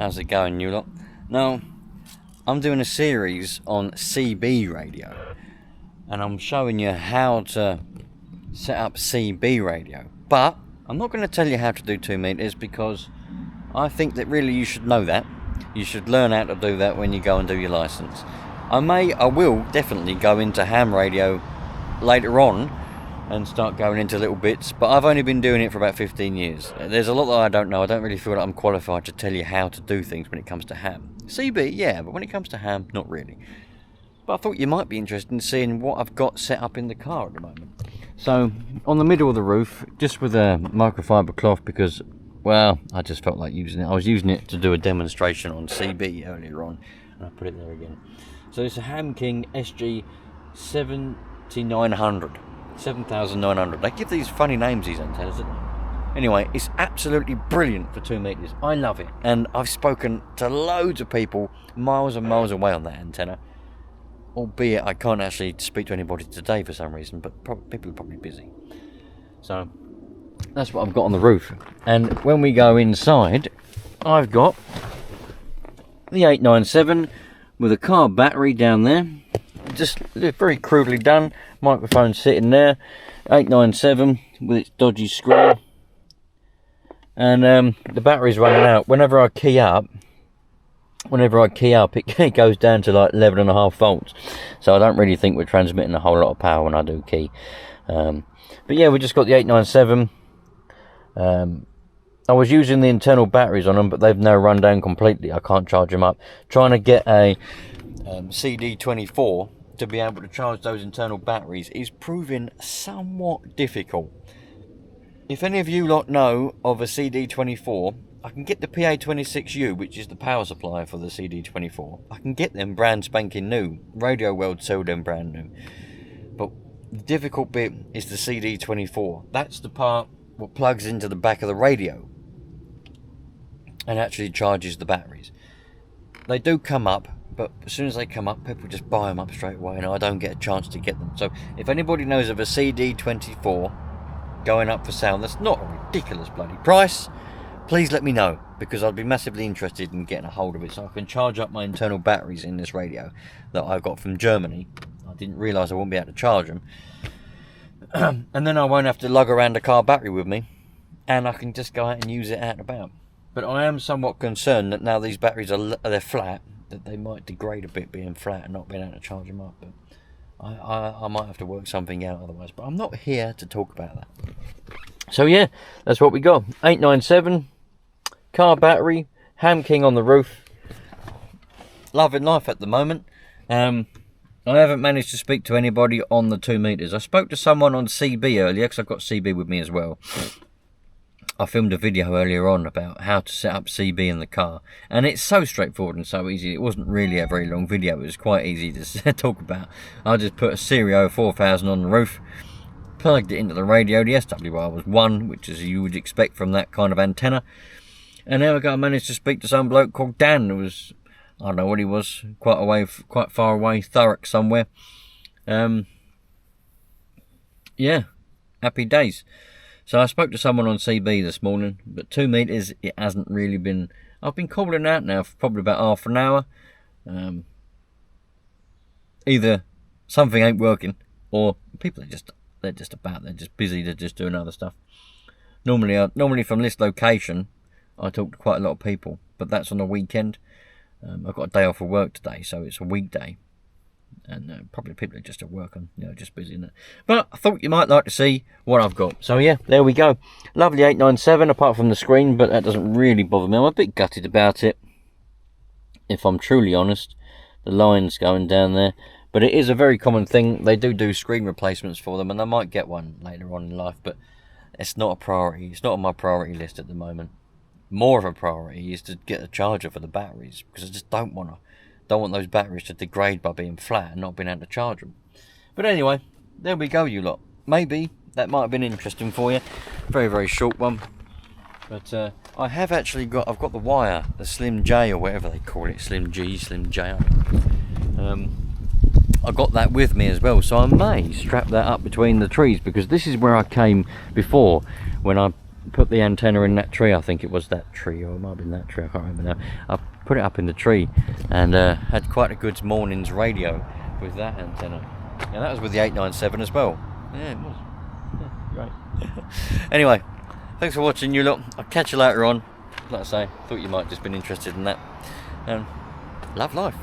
How's it going, you lot? Now, I'm doing a series on CB radio, and I'm showing you how to set up CB radio. But I'm not going to tell you how to do 2 meters, because I think that really you should know that. You should learn how to do that when you go and do your license. I will definitely go into ham radio later on and start going into little bits, but I've only been doing it for about 15 years. There's a lot that I don't know. I don't really feel like I'm qualified to tell you how to do things when it comes to ham. CB, yeah, but when it comes to ham, not really. But I thought you might be interested in seeing what I've got set up in the car at the moment. So, on the middle of the roof, just with a microfiber cloth, because, well, I just felt like using it. I was using it to do a demonstration on CB earlier on, and I put it there again. So it's a HamKing7900. 7900. They give these funny names, these antennas, don't they? Anyway, it's absolutely brilliant for 2 meters. I love it, and I've spoken to loads of people miles and miles away on that antenna, albeit I can't actually speak to anybody today for some reason, but people are probably busy. So that's what I've got on the roof. And when we go inside, I've got the 897 with a car battery down there, just very crudely done. Microphone sitting there, 897 with its dodgy screen, and the battery's running out. Whenever I key up, it goes down to like 11.5 volts. So I don't really think we're transmitting a whole lot of power when I do key. But yeah, we just got the 897. I was using the internal batteries on them, but they've now run down completely. I can't charge them up. Trying to get a CD24 to be able to charge those internal batteries is proving somewhat difficult. If any of you lot know of a CD24, I can get the PA26U, which is the power supply for the CD24. I can get them brand spanking new. Radio World sold them brand new. But the difficult bit is the CD24. That's the part what plugs into the back of the radio and actually charges the batteries. They do come up, but as soon as they come up, people just buy them up straight away, and I don't get a chance to get them. So if anybody knows of a CD24 going up for sale that's not a ridiculous bloody price, please let me know, because I'd be massively interested in getting a hold of it so I can charge up my internal batteries in this radio that I got from Germany. I didn't realise I wouldn't be able to charge them. And then I won't have to lug around a car battery with me, and I can just go out and use it out and about. But I am somewhat concerned that now these batteries they're flat, that they might degrade a bit being flat and not being able to charge them up. But I might have to work something out otherwise. But I'm not here to talk about that. So yeah, that's what we got. 897, car battery, HamKing on the roof. Loving life at the moment. I haven't managed to speak to anybody on the 2 meters. I spoke to someone on CB earlier, because I've got CB with me as well. I filmed a video earlier on about how to set up CB in the car, and it's so straightforward and so easy. It wasn't really a very long video. It was quite easy to talk about. I just put a Stereo 4000 on the roof, plugged it into the radio. The SWR was 1, which is you would expect from that kind of antenna. And now I managed to speak to some bloke called Dan, who was, I don't know what he was, quite far away, Thurrock somewhere. Yeah, happy days. So I spoke to someone on CB this morning, but 2 meters, it hasn't really been. I've been calling out now for probably about half an hour. Either something ain't working, or people are just busy, they're just doing other stuff. Normally from this location, I talk to quite a lot of people, but that's on a weekend. I've got a day off of work today, so it's a weekday. And probably people are just at work and just busy in it. But I thought you might like to see what I've got. So yeah, there we go. Lovely 897 apart from the screen, but that doesn't really bother me. I'm a bit gutted about it, if I'm truly honest. The lines going down there. But it is a very common thing. They do screen replacements for them, and I might get one later on in life, but it's not a priority. It's not on my priority list at the moment. More of a priority is to get a charger for the batteries, because I just don't want those batteries to degrade by being flat and not being able to charge them. But anyway, there we go, you lot. Maybe that might have been interesting for you. Very, very short one. But I've got the wire, the Slim J or whatever they call it, Slim G, Slim J. I got that with me as well, so I may strap that up between the trees, because this is where I came before when I put the antenna in that tree. I think it was that tree, or it might have been that tree, I can't remember now. I put it up in the tree and had quite a good morning's radio with that antenna. Yeah, that was with the 897 as well. Yeah, it was. Yeah, great. Anyway, thanks for watching, you lot. I'll catch you later on. Like I say, thought you might have just been interested in that. Love life.